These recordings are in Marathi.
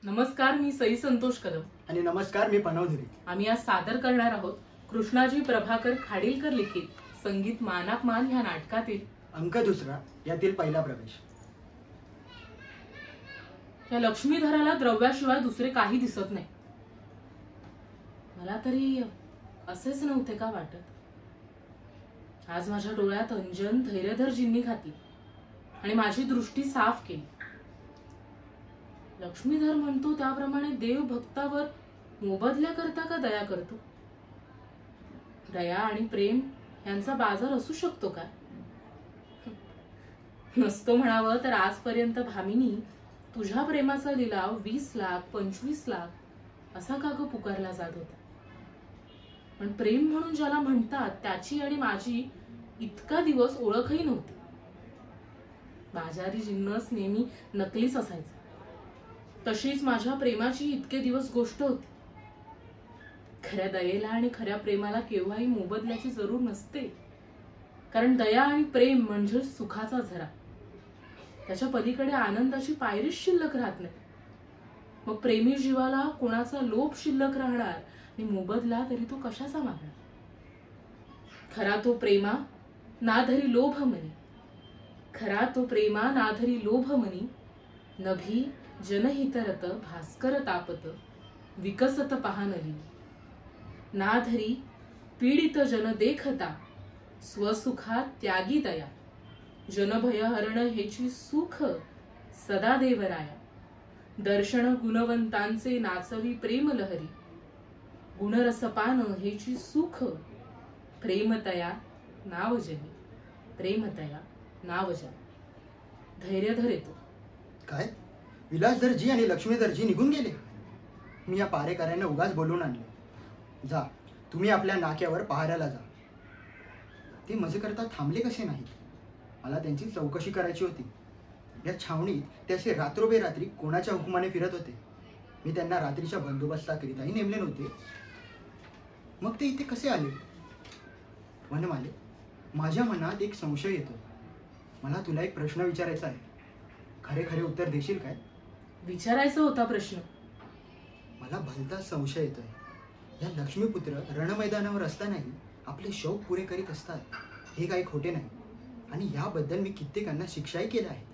नमस्कार, मी सई संतोष कदम आणि नमस्कार, मी पनवधुरी. आम्ही आज सादर करणार आहोत कृष्णाजी प्रभाकर खाडीलकर लिखित संगीत मानापमान ह्या नाटकातील अंक दुसरा यातील पहिला प्रवेश. या लक्ष्मीधराला द्रव्याशिवाय दुसरे काही दिसत नाही. मला तरी असेच नव्हते का वाटत. आज माझ्या डोळ्यात अंजन धैर्यधरजींनी घातली आणि माझी दृष्टी साफ केली. लक्ष्मीधर म्हणतो त्याप्रमाणे देव भक्तावर मोबदल्या करता का दया करतो? दया आणि प्रेम यांचा बाजार असू शकतो का? नसतो म्हणावं तर आजपर्यंत भामिनी तुझ्या प्रेमाचा लिलाव 20 लाख 25 लाख असा का ग पुकारला जात होता. पण प्रेम म्हणून ज्याला म्हणतात त्याची आणि माझी इतका दिवस ओळखही नव्हती. बाजारी जिन्नस नेहमी नकलीच असायचा. तशीच माझ्या प्रेमाची इतके दिवस गोष्ट होती. खऱ्या दयेला आणि खऱ्या प्रेमाला केव्हाही मोबदल्याची जरूर नसते. कारण दया आणि प्रेम म्हणजे सुखाचा झरा. त्याच्या पलीकडे आनंदाची पायरीच शिल्लक राहत नाही. मग प्रेमी जीवाला कोणाचा लोभ शिल्लक राहणार आणि मोबदला तरी तो कशाचा मागणार. खरा तो प्रेमा नाधरी लोभ मनी. खरा तो प्रेमा नाधरी लोभ मनी. नभी जनहितरत भास्कर तापत विकसत पाहनली. नाधरी पीडित जन देखता स्वसुखात त्यागी दया. जनभय हरण हेची सुख सदा देवराया. दर्शन गुणवंतांचे नाचवी प्रेम लहरी. गुणरसपान हेची सुख प्रेमतया नावजनी. प्रेमतया नावजनी. धैर्यधर येतो. काय विलासधरजी आणि लक्ष्मीधरजी निघून गेले? मी या पारेकऱ्यांना उगाच बोलून आणले. जा, तुम्ही आपल्या नाक्यावर पहाऱ्याला जा. ते मजे करता थांबले कसे नाहीत? मला त्यांची चौकशी करायची होती. या छावणीत ते असे रात्रोबेरात्री कोणाच्या हुकुमाने फिरत होते? मी त्यांना रात्रीच्या बंदोबस्ताकरिताही नेमले नव्हते. मग ते इथे कसे आले? वनमाले, माझ्या मनात एक संशय येतो. मला तुला एक प्रश्न विचारायचा आहे. खरे खरे उत्तर देशील काय? विचारायचा होता प्रश्न. मला भलता संशय येतोय. या लक्ष्मीपुत्र रणमैदानावर असतानाही आपले शौक पुरे करीत असतात हे काही खोटे नाही. आणि याबद्दल मी कित्येकांना शिक्षाही केल्या आहेत.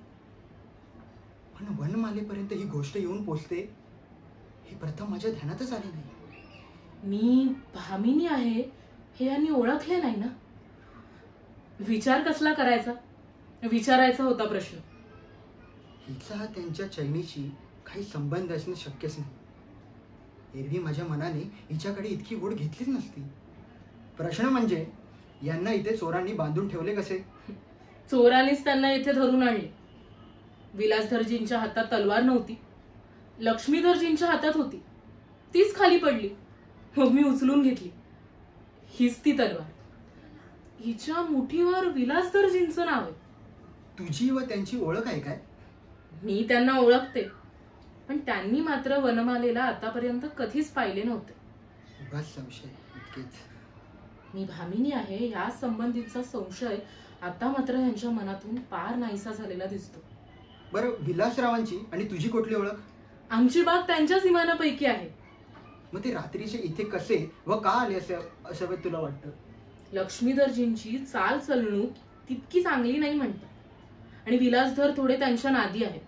पण वनमालेपर्यंत ही गोष्ट येऊन पोचते हे प्रथम माझ्या ध्यानातच आले नाही. मी भामिनी आहे हे यांनी ओळखले नाही ना. विचार कसला करायचा? विचारायचा होता प्रश्न. हिचा त्यांच्या चैनीशी काही संबंध असणे शक्यच नाही. एरवी माझ्या मनाने हिच्याकडे इतकी ओढ घेतलीच नसती. प्रश्न म्हणजे यांना इथे चोरांनी बांधून ठेवले कसे? चोरांनीच त्यांना इथे धरून आणले. विलासधरजींच्या हातात तलवार नव्हती. लक्ष्मीधरजींच्या हातात होती. तीच खाली पडली. मग मी उचलून घेतली. हीच ती तलवार. हिच्या मुठीवर विलासधरजींचं नाव आहे. तुझी व त्यांची ओळख आहे काय? मी त्यांना ओळखते, पण त्यांनी मात्र वनमालेला आतापर्यंत कधीच पाहिले नव्हते. उगाच संशय इतकेच. मी भामिनी आहे या संबंधीचा संशय आता मात्र यांच्या मनातून पार नाहीसा झालेला दिसतो. बरं, विलासरावांची आणि तुझी कुठली ओळख? आमची बाग त्यांच्याच विमानापैकी आहे. मग ते रात्रीचे इथे कसे व का आले असं तुला वाटतं? लक्ष्मीधरजींची चाल चलणूक तितकी चांगली नाही म्हणतात. आणि विलासधर थोडे त्यांच्या नादी आहेत.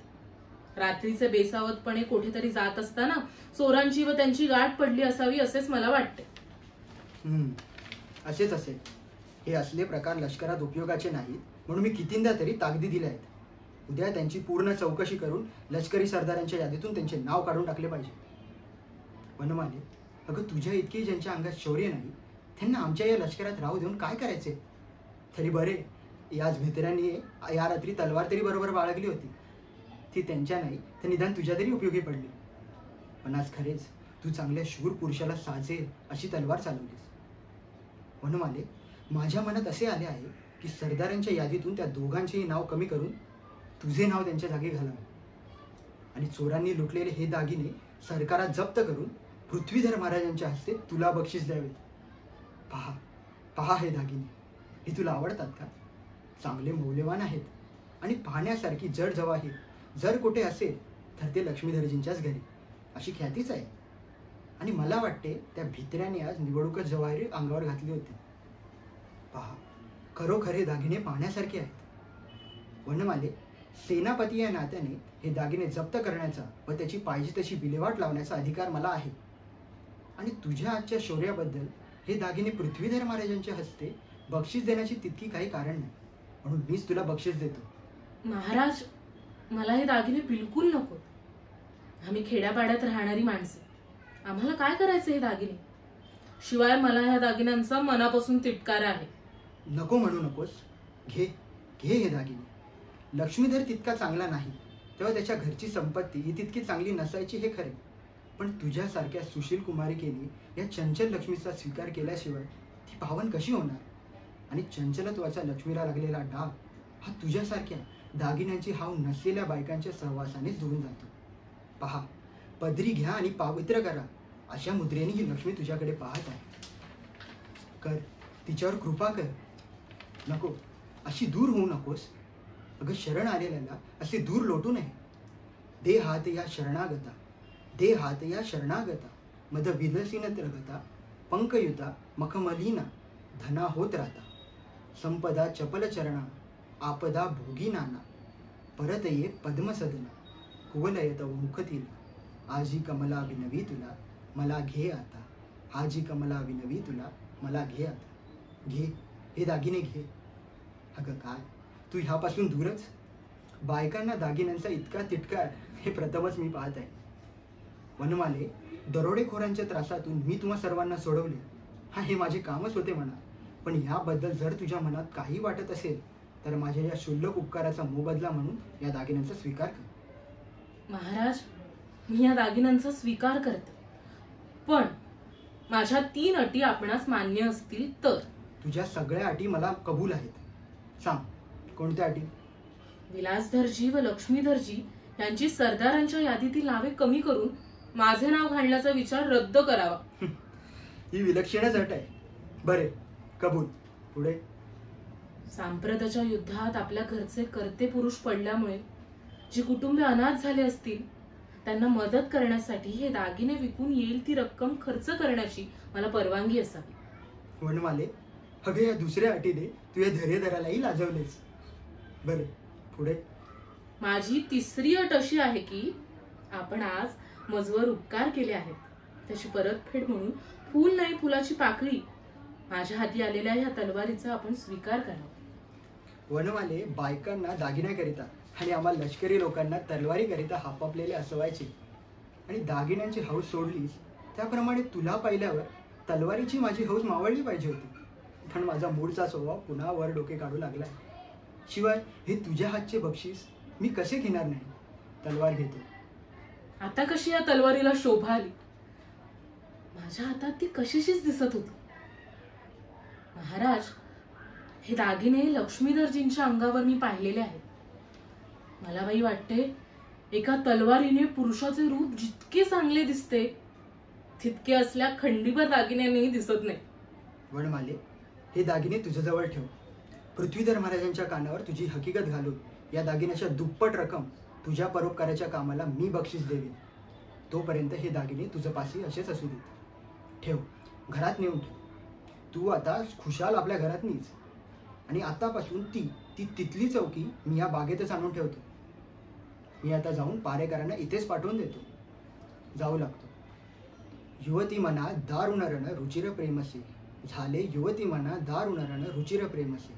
रात्रीचे बेसावतपणे कुठेतरी जात असताना चोरांची व त्यांची गाठ पडली असावी असेच मला वाटते. असेच असेल. हे असले प्रकार लष्करात उपयोगाचे नाहीत म्हणून मी कितींदा तरी ताकदी दिल्या आहेत. उद्या त्यांची पूर्ण चौकशी करून लष्करी सरदारांच्या यादीतून त्यांचे नाव काढून टाकले पाहिजे. वनमाले, अगं तुझ्या इतके ज्यांच्या अंगात शौर्य नाही त्यांना आमच्या या लष्करात राहू देऊन काय करायचे? तरी बरे, याच भित्र्यांनी या रात्री तलवार तरी बरोबर बाळगली होती. ती त्यांच्या नाही तर निदान तुझ्या तरी उपयोगी पडली. पण आज खरेच तू चांगल्या शूर पुरुषाला साजेल अशी तलवार चालवलीस. वनमाले, माझ्या मनात असे आले आहे की सरदारांच्या यादीतून त्या दोघांचेही नाव कमी करून तुझे नाव त्यांच्या जागी घालावे आणि चोरांनी लुटलेले हे दागिने सरकारात जप्त करून पृथ्वीधर महाराजांच्या हस्ते तुला बक्षीस द्यावे. पहा पहा, हे दागिने हे तुला आवडतात का? चांगले मौल्यवान आहेत आणि पाहण्यासारखी जड जवाहीर जर कुठे असेल तर ते लक्ष्मीधरजींच्याच घरी. अशी ख्यातीच आहे. आणि मला वाटते त्या भित्र्याने आज निवडणूकच जवारी अंगावर घातली होती. पहा, खरोखर हे दागिने पाहण्यासारखे आहेत. वनमाले, सेनापती या नात्याने हे दागिने जप्त करण्याचा व त्याची पाहिजे तशी विल्हेवाट लावण्याचा अधिकार मला आहे. आणि तुझ्या आजच्या शौर्याबद्दल हे दागिने पृथ्वीधर महाराजांच्या हस्ते बक्षीस देण्याची तितकी काही कारण नाही, म्हणून मीच तुला बक्षीस देतो. महाराज, मला हे दागिने बिलकुल नको. आम्ही खेड्यापाड्यात राहणारी माणसे, आम्हाला काय करायचे हे दागिने? शिवाय मला ह्या दागिन्यांचा मनापासून तिटकार आहे. नको म्हणू नकोस. घे घे हे दागिने. लक्ष्मीधर तितका चांगला नाही, तेव्हा त्याच्या घरची संपत्ती ही तितकी चांगली नसायची हे खरे, पण तुझ्यासारख्या सुशील कुमारिकेने या चंचल लक्ष्मीचा स्वीकार केल्याशिवाय ती पावन कशी होणार? आणि चंचलत्वाच्या लक्ष्मीला लागलेला डाग हा तुझ्यासारख्या दागिन्यांची हाव नसलेल्या बायकांच्या सहवासानेच जुळून जातो. पहा, पदरी घ्या आणि पावित्र करा, अशा मुद्रेने ही लक्ष्मी तुझ्याकडे पाहत आहे. कर, तिच्यावर कृपा कर. नको, अशी दूर होऊ नकोस. अगं, शरण आलेल्याला असे दूर लोटू नये. दे हात या शरणागता, दे हात या शरणागता, मद विलसीन त्रगता, पंकयुता मखमलीना, धना होत राहता, संपदा चपल चरणा, आपदा भोगी नाना, परत ये पद्मसदना, कुवलयत मुखतीला, आजी कमला विनवी तुला, मला घे आता, आजी कमला विनवी तुला, मला घे आता. घे हे दागिने घे. अगं काय, तू ह्यापासून दूरच. बायकांना दागिन्यांचा इतका तिटकार हे प्रथमच मी पाहत आहे. वनमाले, दरोडेखोरांच्या त्रासातून मी तुम्हा सर्वांना सोडवले, हा हे माझे कामच होते म्हणा, पण ह्याबद्दल जर तुझ्या मनात काही वाटत असेल तर माझ्या या क्षुल्लक उपकाराचा मोबदला म्हणून या दागिन्यांचा स्वीकार कर. महाराज, मी या दागिन्यांचा स्वीकार करते, पण माझ्या 3 अटी आपणास मान्य असतील तर. तुझ्या सगळ्या अटी मला कबूल आहेत. सांग, कोणत्या अटी? विलासधरजी व लक्ष्मीधरजी यांची सरदारांच्या यादीतील नावे कमी करून माझे नाव घालण्याचा विचार रद्द करावा. ही विलक्षणच अट आहे. बरे, कबूल. पुढे. सांप्रतच्या युद्धात आपल्या घरचे कर्ते पुरुष पडल्यामुळे जी कुटुंबे अनाथ झाले असतील त्यांना मदत करण्यासाठी हे दागिने विकून येईल ती रक्कम खर्च करण्याची मला परवानगी असावी. वनमाले, अगं, या दुसऱ्या अटीने तू या धैर्यधरालाही लाजवलेस. बरे, पुढे. माझी 3री अट अशी आहे की आपण आज मजवर उपकार केले आहेत त्याची परतफेड म्हणून फूल नाही फुलाची पाकळी माझ्या हाती आलेल्या ह्या तलवारीचा आपण स्वीकार करावा. वनमाले, बायकांना दागिन्याकरिता आणि आम्हाला लष्करी लोकांना तलवारीकरिता हापापलेले असवायचे, आणि दागिन्यांची हौस सोडलीस त्याप्रमाणे तुला पाहिल्यावर तलवारीची माझी हौस मावळली पाहिजे होती, पण माझा मूळचा स्वभाव पुन्हा वर डोके काढू लागलाय. शिवाय हे तुझ्या हातचे बक्षीस मी कसे घेणार नाही? तलवार घेतो. आता कशी या तलवारीला शोभा आली? माझ्या हातात ती कशीशीच दिसत होती. महाराज, हे दागिने लक्ष्मीधरजींच्या अंगावर मी पाहिलेले आहेत. मला बाई वाटते एका तलवारीने पुरुषाचे रूप जितके चांगले दिसते तितके असल्या खंडीभर दागिन्यांनी दिसत नाही. वनमाले, हे दागिने तुझ्याजवळ ठेव. पृथ्वीधर महाराजांच्या कानावर तुझी हकीकत घालून या दागिन्याच्या दुप्पट रक्कम तुझ्या परोपकाराच्या कामाला मी बक्षीस देईन. तोपर्यंत हे दागिने तुझं पाशी असेच असू देत. ठेव, घरात नेऊन ठेव. तू आता खुशाल आपल्या घरात नीच. आणि आतापासून ती तिथली चौकी मी या बागेतच आणून ठेवतो. मी आता जाऊन पारेकरांना इथेच पाठवून देतो. जाऊ लागतो. युवती मना दारुणरण रुचिर प्रेमसे, झाले युवती मना दारुणरण रुचिर प्रेमसे,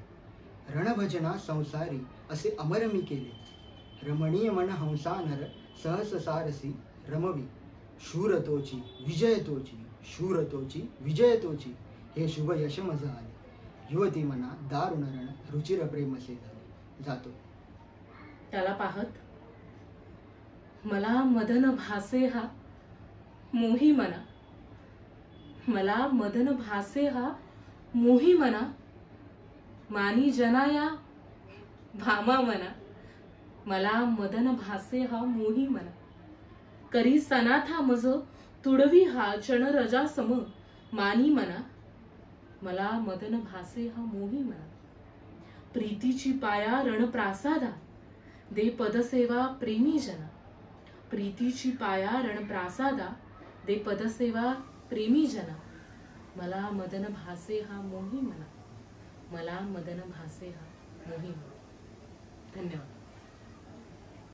रणभजना संसारी असे अमर मी केले, रमणीय मन हंसानर सहस सारसी रमवी, शूरतोची विजयतोची, शूरतोची विजयतोची, हे शुभ यश मज आले, युवती मना दारुणरण रुचिर प्रेमसे झाले. जातो. त्याला पाहत मला मदन भासे हा मोही मना, मला मदन भासे हा मोही मना, मानी जनाया भामा मना, मला मदन भासे हा मोही मना, करी सनाथा मज तुडवी हा चण रजा सम, मानी मना, मला मदन भासे हा मोही मना, प्रीतीची पाया रणप्रासादा, दे पदसेवा प्रेमी जना, प्रीतीची पाया रणप्रासादा दे पदसेवा प्रेमी जना. मला मदन भासे हा मोही मना. मला मदन भासे हा मोही मना. धन्यवाद.